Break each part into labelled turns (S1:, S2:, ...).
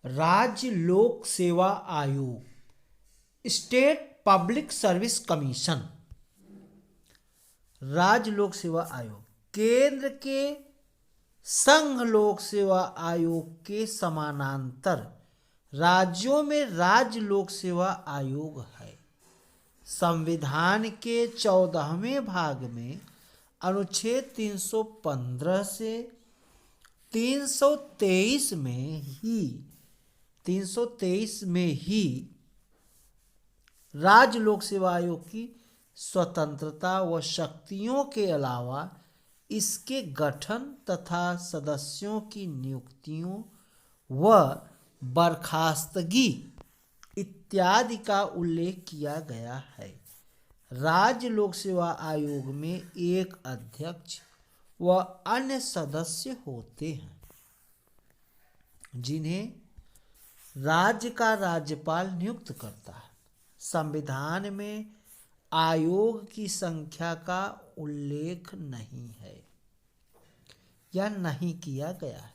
S1: राज्य लोक सेवा आयोग, स्टेट पब्लिक सर्विस कमीशन, राज्य लोक सेवा आयोग केंद्र के संघ लोक सेवा आयोग के समानांतर राज्यों में राज्य लोक सेवा आयोग है। संविधान के 14वें भाग में अनुच्छेद 315 से 323 में ही राज्य लोक सेवा आयोग की स्वतंत्रता व शक्तियों के अलावा इसके गठन तथा सदस्यों की नियुक्तियों व बर्खास्तगी इत्यादि का उल्लेख किया गया है। राज्य लोक सेवा आयोग में एक अध्यक्ष व अन्य सदस्य होते हैं, जिन्हें राज्य का राज्यपाल नियुक्त करता है। संविधान में आयोग की संख्या का उल्लेख नहीं है या नहीं किया गया है।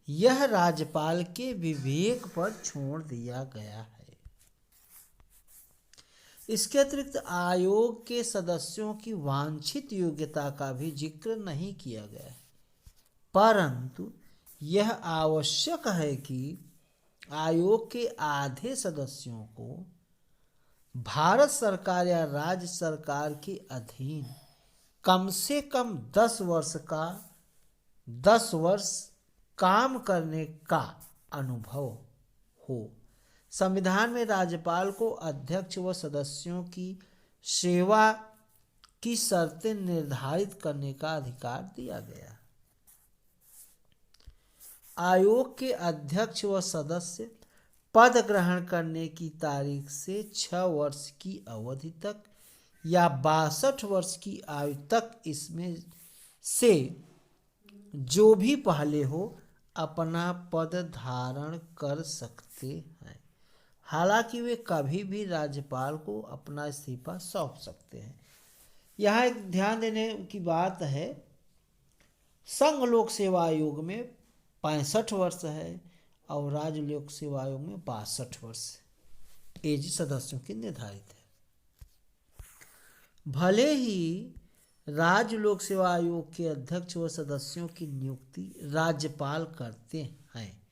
S1: यह राज्यपाल के विवेक पर छोड़ दिया गया है। इसके अतिरिक्त आयोग के सदस्यों की वांछित योग्यता का भी जिक्र नहीं किया गया है, परंतु यह आवश्यक है कि आयोग के आधे सदस्यों को भारत सरकार या राज्य सरकार के अधीन कम से कम 10 वर्ष काम करने का अनुभव हो। संविधान में राज्यपाल को अध्यक्ष व सदस्यों की सेवा की शर्तें निर्धारित करने का अधिकार दिया गया। आयोग के अध्यक्ष व सदस्य पद ग्रहण करने की तारीख से 6 वर्ष की अवधि तक या 62 वर्ष की आयु तक इसमें से जो भी पहले हो अपना पद धारण कर सकते हैं। हालांकि वे कभी भी राज्यपाल को अपना इस्तीफा सौंप सकते हैं। यहाँ एक ध्यान देने की बात है, संघ लोक सेवा आयोग में 65 वर्ष है और राज्य लोक सेवा आयोग में 62 वर्ष एज सदस्यों की निर्धारित है। भले ही राज्य लोक सेवा आयोग के अध्यक्ष व सदस्यों की नियुक्ति राज्यपाल करते हैं,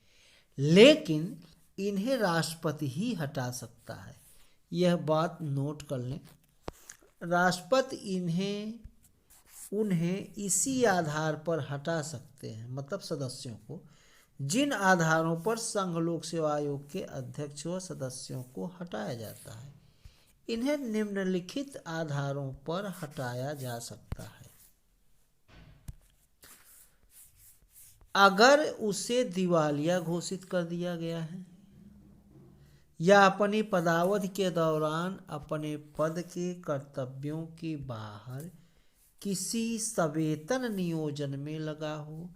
S1: लेकिन इन्हें राष्ट्रपति ही हटा सकता है। यह बात नोट कर लें। राष्ट्रपति उन्हें इसी आधार पर हटा सकते हैं, मतलब सदस्यों को, जिन आधारों पर संघ लोक सेवा आयोग के अध्यक्ष व सदस्यों को हटाया जाता है। इन्हें निम्नलिखित आधारों पर हटाया जा सकता है। अगर उसे दिवालिया घोषित कर दिया गया है या अपनी पदावधि के दौरान अपने पद के कर्तव्यों के बाहर किसी सवेतन नियोजन में लगा हो,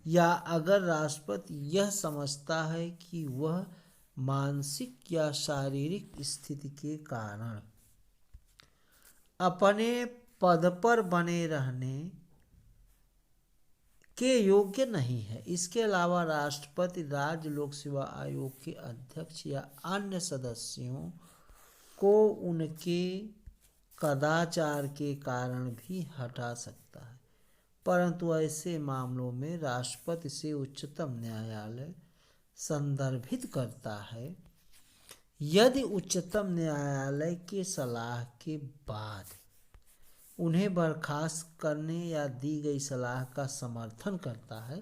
S1: या अगर राष्ट्रपति यह समझता है कि वह मानसिक या शारीरिक स्थिति के कारण अपने पद पर बने रहने के योग्य नहीं है। इसके अलावा राष्ट्रपति राज्य लोक सेवा आयोग के अध्यक्ष या अन्य सदस्यों को उनके कदाचार के कारण भी हटा सकता है, परंतु ऐसे मामलों में राष्ट्रपति से उच्चतम न्यायालय संदर्भित करता है। यदि उच्चतम न्यायालय के सलाह के बाद उन्हें बर्खास्त करने या दी गई सलाह का समर्थन करता है,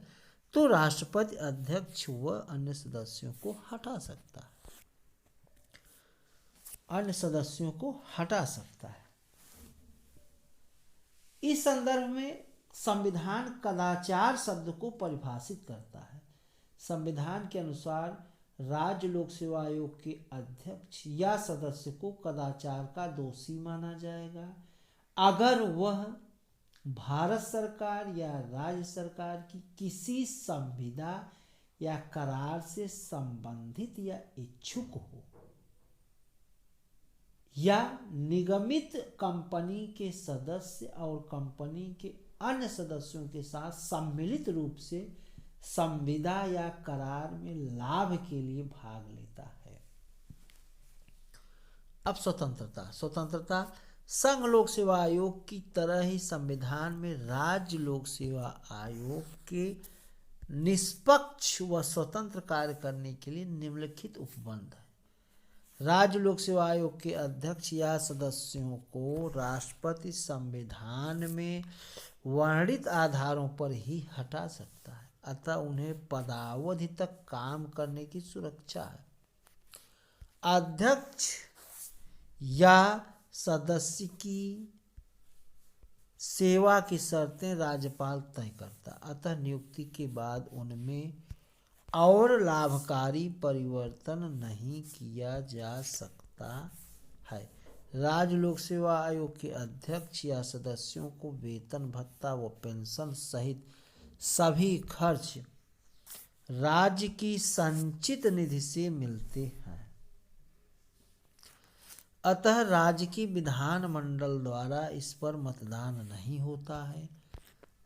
S1: तो राष्ट्रपति अध्यक्ष व अन्य सदस्यों को हटा सकता है। इस संदर्भ में संविधान कदाचार शब्द को परिभाषित करता है। संविधान के अनुसार राज्य लोक सेवा आयोग के अध्यक्ष या सदस्य को कदाचार का दोषी माना जाएगा अगर वह भारत सरकार या राज्य सरकार की किसी संविदा या करार से संबंधित या इच्छुक हो, या निगमित कंपनी के सदस्य और कंपनी के अन्य सदस्यों के साथ सम्मिलित रूप से संविदा या करार में लाभ के लिए भाग लेता है। अब स्वतंत्रता संघ लोक सेवा आयोग की तरह ही संविधान में राज्य लोक सेवा आयोग के निष्पक्ष व स्वतंत्र कार्य करने के लिए निम्नलिखित उपबंध है। राज्य लोक सेवा आयोग के अध्यक्ष या सदस्यों को राष्ट्रपति संविधान में वर्णित आधारों पर ही हटा सकता है, अतः उन्हें पदावधि तक काम करने की सुरक्षा है। अध्यक्ष या सदस्य की सेवा की शर्तें राज्यपाल तय करता, अतः नियुक्ति के बाद उनमें और लाभकारी परिवर्तन नहीं किया जा सकता है। राज्य लोक सेवा आयोग के अध्यक्ष या सदस्यों को वेतन भत्ता व पेंशन सहित सभी खर्च राज्य की संचित निधि से मिलते हैं, अतः राज्य की विधानमंडल द्वारा इस पर मतदान नहीं होता है।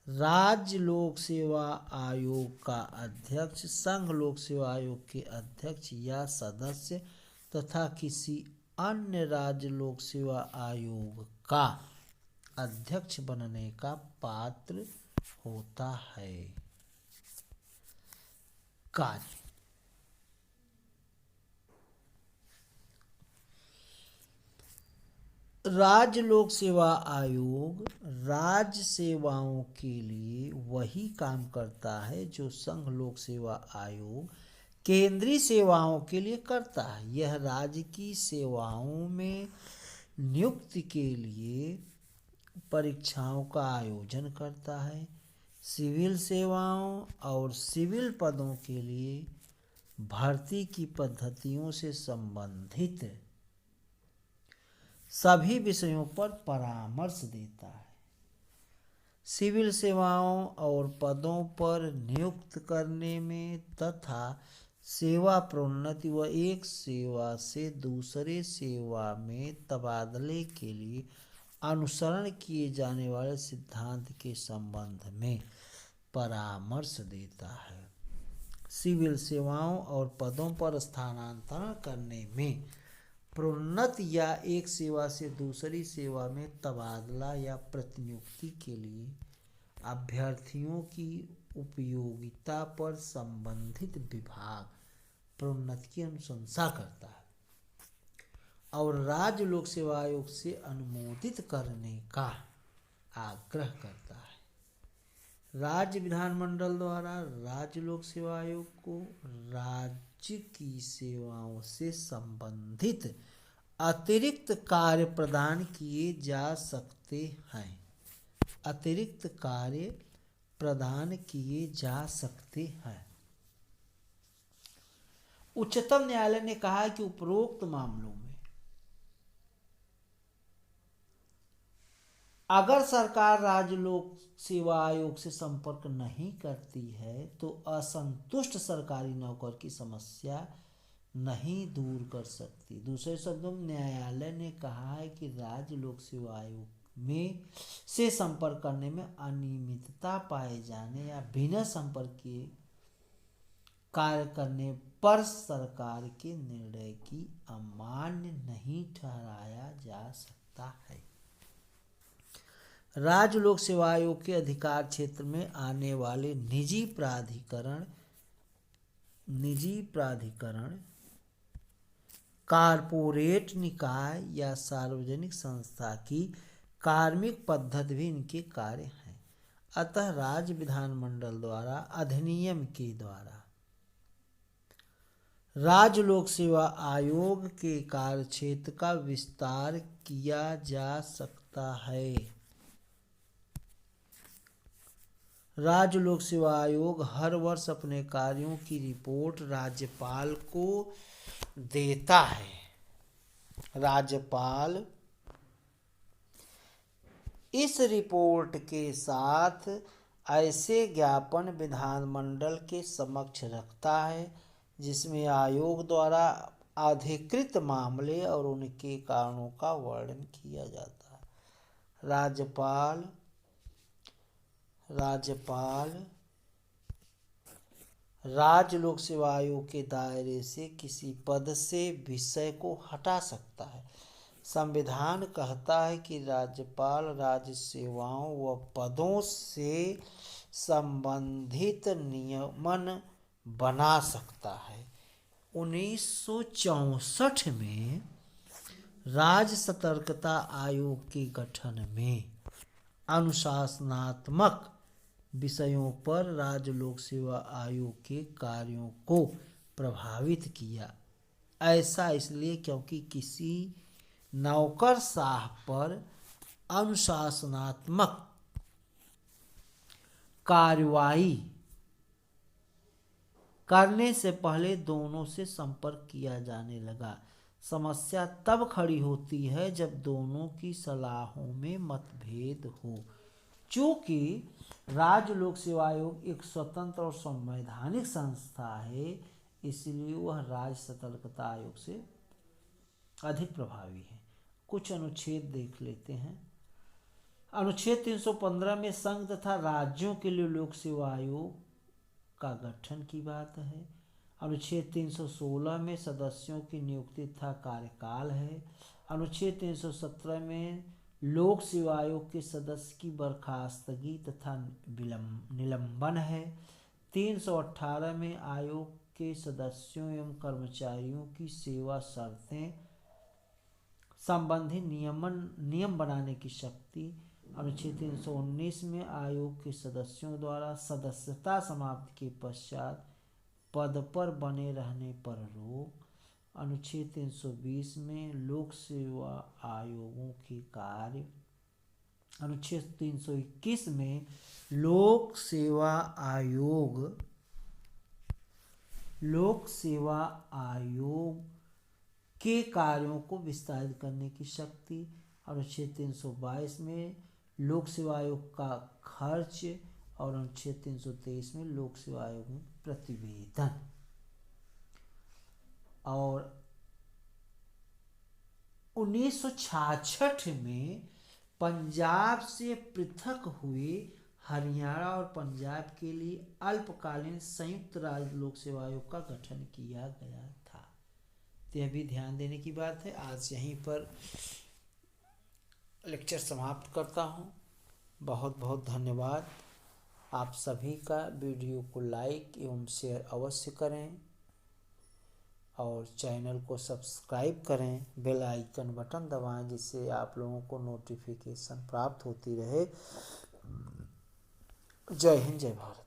S1: राज्य लोक सेवा आयोग का अध्यक्ष संघ लोक सेवा आयोग के अध्यक्ष या सदस्य तथा किसी अन्य राज्य लोक सेवा आयोग का अध्यक्ष बनने का पात्र होता है। कार्य राज्य लोक सेवा आयोग राज्य सेवाओं के लिए वही काम करता है जो संघ लोक सेवा आयोग केंद्रीय सेवाओं के लिए करता है। यह राज्य की सेवाओं में नियुक्ति के लिए परीक्षाओं का आयोजन करता है। सिविल सेवाओं और सिविल पदों के लिए भर्ती की पद्धतियों से संबंधित सभी विषयों पर परामर्श देता है। सिविल सेवाओं और पदों पर नियुक्त करने में तथा सेवा प्रोन्नति व एक सेवा से दूसरे सेवा में तबादले के लिए अनुसरण किए जाने वाले सिद्धांत के संबंध में परामर्श देता है। सिविल सेवाओं और पदों पर स्थानांतरण करने में प्रोन्नति या एक सेवा से दूसरी सेवा में तबादला या प्रतिनियुक्ति के लिए अभ्यर्थियों की उपयोगिता पर संबंधित विभाग प्रोन्नति की अनुशंसा करता है और राज्य लोक सेवा आयोग से अनुमोदित करने का आग्रह करता है। राज्य विधानमंडल द्वारा राज्य लोक सेवा आयोग को राज्य की सेवाओं से संबंधित अतिरिक्त कार्य प्रदान किए जा सकते हैं। अतिरिक्त कार्य प्रदान किए जा सकते हैं। उच्चतम न्यायालय ने कहा है कि उपरोक्त मामलों में अगर सरकार राज्य लोक सेवा आयोग से संपर्क नहीं करती है तो असंतुष्ट सरकारी नौकर की समस्या नहीं दूर कर सकती। दूसरे शब्दों में न्यायालय ने कहा है कि राज्य लोक सेवा आयोग में से संपर्क करने में अनियमितता पाए जाने या बिना संपर्क किए कार्य करने पर सरकार के निर्णय की अमान्य नहीं ठहराया जा सकता है। राज्य लोक सेवा आयोग के अधिकार क्षेत्र में आने वाले निजी प्राधिकरण कारपोरेट निकाय या सार्वजनिक संस्था की कार्मिक पद्धति भी इनके कार्य हैं। अतः राज्य विधानमंडल द्वारा अधिनियम के द्वारा राज्य लोक सेवा आयोग के कार्यक्षेत्र का विस्तार किया जा सकता है। राज्य लोक सेवा आयोग हर वर्ष अपने कार्यों की रिपोर्ट राज्यपाल को देता है। राज्यपाल इस रिपोर्ट के साथ ऐसे ज्ञापन विधानमंडल के समक्ष रखता है जिसमें आयोग द्वारा अधिकृत मामले और उनके कारणों का वर्णन किया जाता है। राज्यपाल राज्य लोक सेवा आयोग के दायरे से किसी पद से विषय को हटा सकता है। संविधान कहता है कि राज्यपाल राज्य सेवाओं व पदों से संबंधित नियमन बना सकता है। 1964 में राज्य सतर्कता आयोग के गठन में अनुशासनात्मक विषयों पर राज्य लोक सेवा आयोग के कार्यों को प्रभावित किया। ऐसा इसलिए क्योंकि किसी नौकरशाह पर अनुशासनात्मक कार्रवाई करने से पहले दोनों से संपर्क किया जाने लगा। समस्या तब खड़ी होती है जब दोनों की सलाहों में मतभेद हो। चूंकि राज्य लोक सेवा आयोग एक स्वतंत्र और संवैधानिक संस्था है, इसलिए वह राज्य सतर्कता आयोग से अधिक प्रभावी है। कुछ अनुच्छेद देख लेते हैं। अनुच्छेद 315 में संघ तथा राज्यों के लिए लोक सेवा आयोग का गठन की बात है। अनुच्छेद 316 में सदस्यों की नियुक्ति तथा कार्यकाल है। अनुच्छेद 317 में लोक सेवा आयोग के सदस्य की बर्खास्तगी तथा निलंबन है। 318 में आयोग के सदस्यों एवं कर्मचारियों की सेवा शर्तें संबंधी नियम बनाने की शक्ति। अनुच्छेद 319 में आयोग के सदस्यों द्वारा सदस्यता समाप्ति के पश्चात पद पर बने रहने पर रोक। अनुच्छेद 320 में लोक सेवा आयोगों के कार्य। अनुच्छेद 321 में लोक सेवा आयोग के कार्यों को विस्तारित करने की शक्ति। अनुच्छेद 322 में लोक सेवा आयोग का खर्च और अनुच्छेद 323 में लोक सेवा आयोग में प्रतिवेदन। और 1966 में पंजाब से पृथक हुए हरियाणा और पंजाब के लिए अल्पकालीन संयुक्त राज्य लोक सेवा आयोग का गठन किया गया था। तो यह भी ध्यान देने की बात है। आज यहीं पर लेक्चर समाप्त करता हूँ। बहुत बहुत धन्यवाद। आप सभी का वीडियो को लाइक एवं शेयर अवश्य करें और चैनल को सब्सक्राइब करें, बेल आइकन बटन दबाएं जिससे आप लोगों को नोटिफिकेशन प्राप्त होती रहे। जय हिंद, जय भारत।